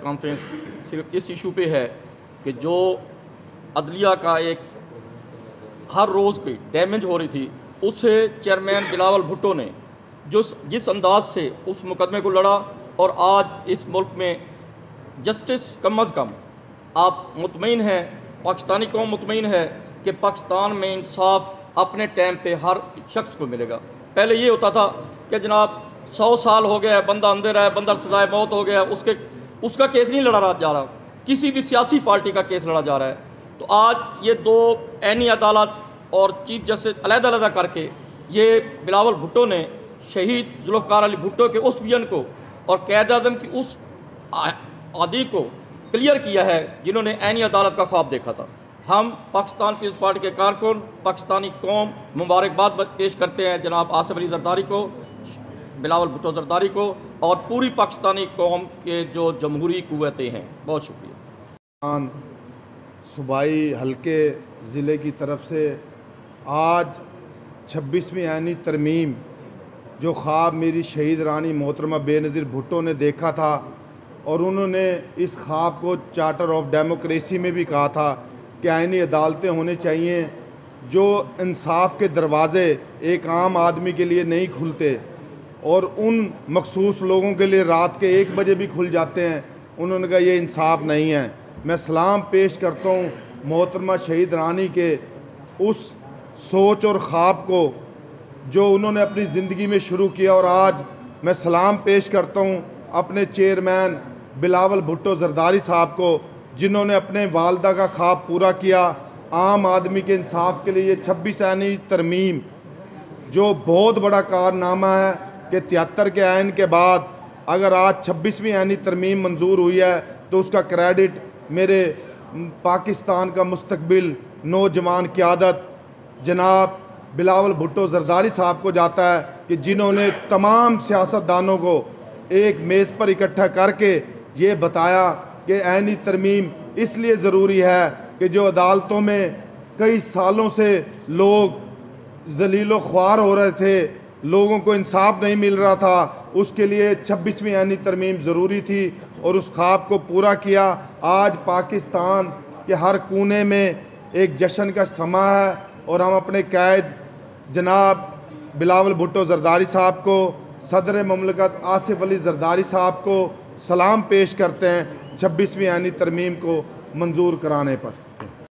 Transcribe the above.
Conference सिर्फ इस issue पे है कि जो अदलिया का एक हर रोज़ की डैमेज हो रही थी, उससे चेयरमैन बिलावल भुट्टो ने जिस अंदाज से उस मुकदमे को लड़ा, और आज इस मुल्क में जस्टिस कम अज़ कम आप मुतमईन हैं, पाकिस्तानी कौम मुतमईन है कि पाकिस्तान में इंसाफ अपने टाइम पे हर शख्स को मिलेगा। पहले ये होता था कि जनाब 100 साल हो गया, बंदा अंदर है, बंदा सजाए मौत हो गया, उसका केस नहीं लड़ा जा रहा, किसी भी सियासी पार्टी का केस लड़ा जा रहा है। तो आज ये दो ऐनी अदालत और चीफ जस्टिस अलग-अलग करके ये बिलावल भुट्टो ने शहीद जुल्फ़िकार अली भुट्टो के उस विजन को और क़ायद आज़म की उस आदि को क्लियर किया है जिन्होंने ऐनी अदालत का ख्वाब देखा था। हम पाकिस्तान पीपल्स पार्टी के कारकुन, पाकिस्तानी कौम मुबारकबाद पेश करते हैं जनाब आसिफ अली जरदारी को, बिलावल भुट्टो जरदारी को और पूरी पाकिस्तानी कौम के जो जमहूरी कुव्वतें हैं। बहुत शुक्रिया। सूबाई हल्के ज़िले की तरफ से आज 26वीं ऐनी तरमीम जो ख्वाब मेरी शहीद रानी मोहतरमा बेनज़ीर भुट्टो ने देखा था, और उन्होंने इस ख्वाब को चार्टर ऑफ डेमोक्रेसी में भी कहा था कि आईनी अदालतें होने चाहिए जो इंसाफ के दरवाज़े एक आम आदमी के लिए नहीं खुलते और उन मखसूस लोगों के लिए रात के 1 बजे भी खुल जाते हैं। उन्होंने कहा ये इंसाफ नहीं है। मैं सलाम पेश करता हूँ मोहतरमा शहीद रानी के उस सोच और ख्वाब को जो उन्होंने अपनी ज़िंदगी में शुरू किया, और आज मैं सलाम पेश करता हूँ अपने चेयरमैन बिलावल भुट्टो जरदारी साहब को, जिन्होंने अपने वालदा का ख्वाब पूरा किया आम आदमी के इंसाफ के लिए। 26 ऐनी तरमीम जो बहुत बड़ा कारनामा है कि 73 के ऐन के बाद अगर आज 26वीं ऐनी तरमीम मंजूर हुई है तो उसका क्रेडिट मेरे पाकिस्तान का मुस्तकबिल नौजवान क़यादत जनाब बिलावल भुट्टो जरदारी साहब को जाता है कि जिन्होंने तमाम सियासतदानों को एक मेज़ पर इकट्ठा करके ये बताया कि ऐनी तरमीम इसलिए ज़रूरी है कि जो अदालतों में कई सालों से लोग ज़लीलो ख्वार हो रहे थे, लोगों को इंसाफ नहीं मिल रहा था, उसके लिए 26वीं ऐनी तरमीम ज़रूरी थी और उस ख्वाब को पूरा किया। आज पाकिस्तान के हर कोने में एक जश्न का समा है और हम अपने कैद जनाब बिलावल भुट्टो जरदारी साहब को, सदर ममलकत आसिफ अली जरदारी साहब को सलाम पेश करते हैं 26वीं ऐनी तरमीम को मंजूर कराने पर।